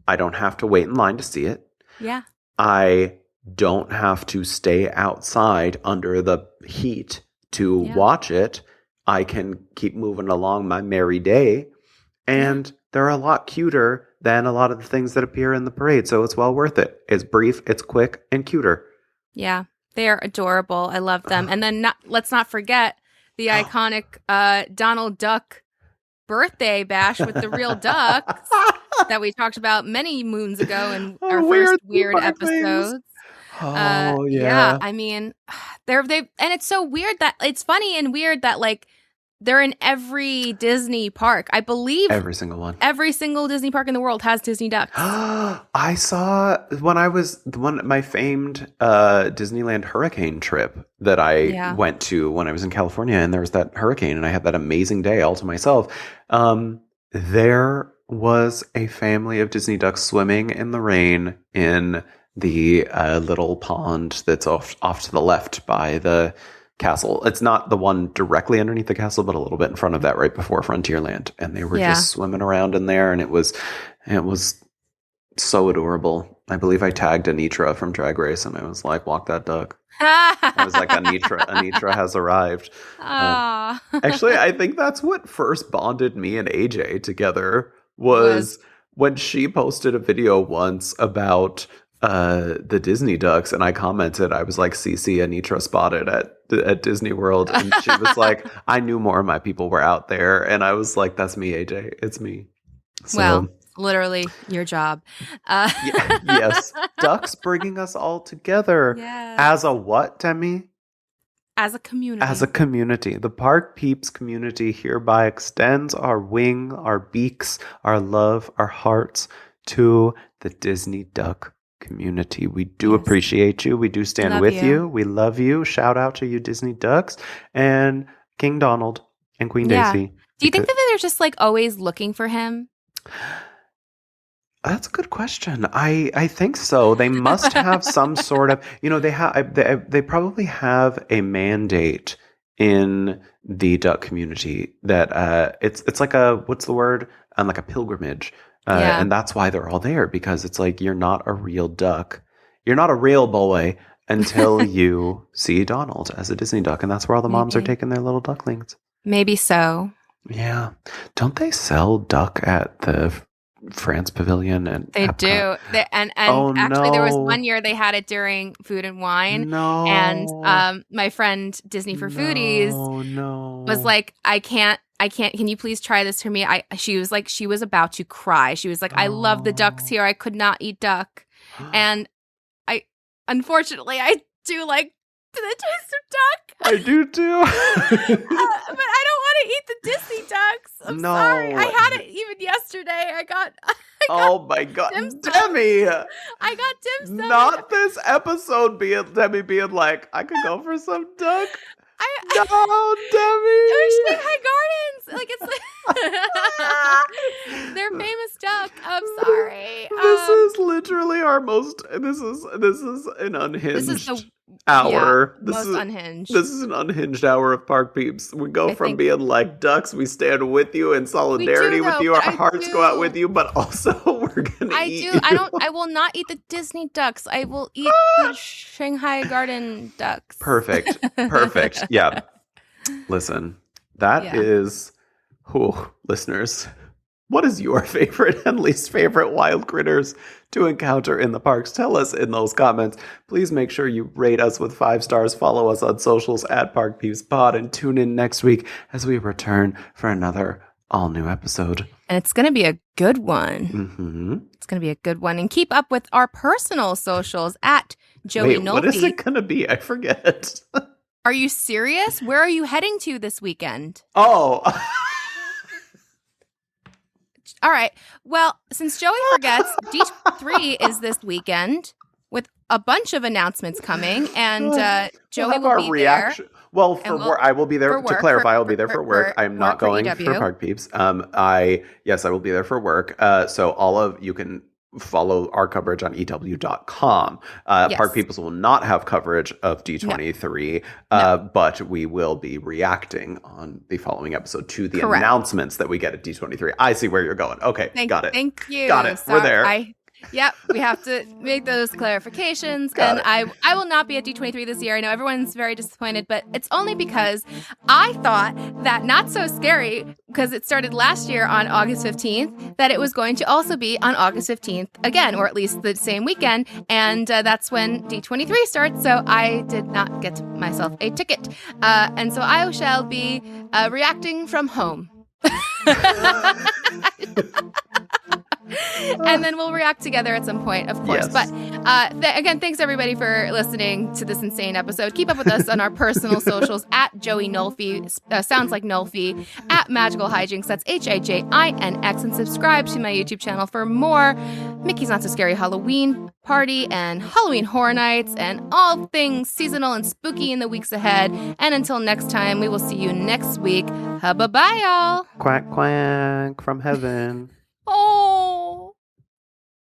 I don't have to wait in line to see it. Yeah. I don't have to stay outside under the heat to watch it. I can keep moving along my merry day. And they're a lot cuter than a lot of the things that appear in the parade. So it's well worth it. It's brief, it's quick, and cuter. Yeah, they are adorable. I love them. And then let's not forget the iconic Donald Duck birthday bash with the real ducks that we talked about many moons ago in our first weird episodes. Oh, yeah. I mean, and it's so weird that it's funny and weird that like they're in every Disney park. I believe every single one. Every single Disney park in the world has Disney ducks. I saw my famed Disneyland hurricane trip that I went to when I was in California, and there was that hurricane, and I had that amazing day all to myself. There was a family of Disney ducks swimming in the rain in the little pond that's off to the left by the castle. It's not the one directly underneath the castle, but a little bit in front of that, right before Frontierland. And they were just swimming around in there, and it was so adorable. I believe I tagged Anitra from Drag Race, and I was like, "Walk that duck." I was like, Anitra has arrived. Actually, I think that's what first bonded me and AJ together was when she posted a video once about the Disney ducks, and I commented, I was like, "CC Anitra spotted at Disney World," and she was like, "I knew more of my people were out there," and I was like, "That's me, AJ. It's me." So, well, literally your job. Yes, ducks bringing us all together as a what, Demi? As a community. As a community. The Park Peeps community hereby extends our wing, our beaks, our love, our hearts to the Disney duck community. We do appreciate you. We do stand with you. We love you. Shout out to you, Disney ducks, and King Donald and Queen Daisy. Do you think that they're just like always looking for him? That's a good question. I think so. They must have some sort of, they probably have a mandate in the duck community that it's like a, what's the word? Like a pilgrimage. And that's why they're all there, because it's like, you're not a real duck. You're not a real boy until you see Donald as a Disney duck. And that's where all the moms are taking their little ducklings. Maybe so. Yeah. Don't they sell duck at the France Pavilion? And they Epcot? Do. Actually, there was one year they had it during Food and Wine. No. And my friend Disney for Foodies was like, I can't. Can you please try this for me? She was about to cry. She was like, I love the ducks here. I could not eat duck. And unfortunately, I do like the taste of duck. I do too. But I don't want to eat the Disney ducks. I'm sorry. I had it even yesterday. I got oh my God. Demi. I got dim sum. Not this episode Demi being like, I could go for some duck. No, Demi. It was High Gardens. Like, it's like their famous duck. I'm sorry. This is literally our most. This is an unhinged hour. Most unhinged. This is an unhinged hour of Park Peeps. We go from being like ducks. We stand with you in solidarity with you. Our hearts go out with you, but also we're gonna eat you. I will not eat the Disney ducks. I will eat the Shanghai Garden ducks. Perfect. Yeah. Listen, that is, listeners. What is your favorite and least favorite wild critters to encounter in the parks? Tell us in those comments. Please make sure you rate us with 5 stars, follow us on socials at Park Peeps Pod, and tune in next week as we return for another all-new episode. And it's going to be a good one. Mm-hmm. It's going to be a good one. And keep up with our personal socials at Joey Nolfi. What is it going to be? I forget. Are you serious? Where are you heading to this weekend? Oh, all right. Well, since Joey forgets, D3 is this weekend with a bunch of announcements coming, and Joey will be reaction. There. Well, I will be there. Work, to clarify, I will be there for work. I'm not going for Park Peeps. I will be there for work. So all of you can follow our coverage on EW.com. Park Peeps will not have coverage of D23, but we will be reacting on the following episode to the announcements that we get at D23. I see where you're going. Okay, got it. Thank you. Got it. We're there. Yep, we have to make those clarifications. I will not be at D23 this year. I know everyone's very disappointed, but it's only because I thought that Not So Scary, because it started last year on August 15th, that it was going to also be on August 15th again, or at least the same weekend. And that's when D23 starts. So I did not get myself a ticket. And so I shall be reacting from home. And then we'll react together at some point, of course. Yes. But again, thanks everybody for listening to this insane episode. Keep up with us on our personal socials at Joey Nolfi, sounds like Nolfi, at Magical Hijinx, that's Hijinx, and subscribe to my YouTube channel for more Mickey's Not So Scary Halloween Party and Halloween Horror Nights and all things seasonal and spooky in the weeks ahead. And until next time, we will see you next week. Bye-bye, y'all. Quack, quack from heaven. Oh.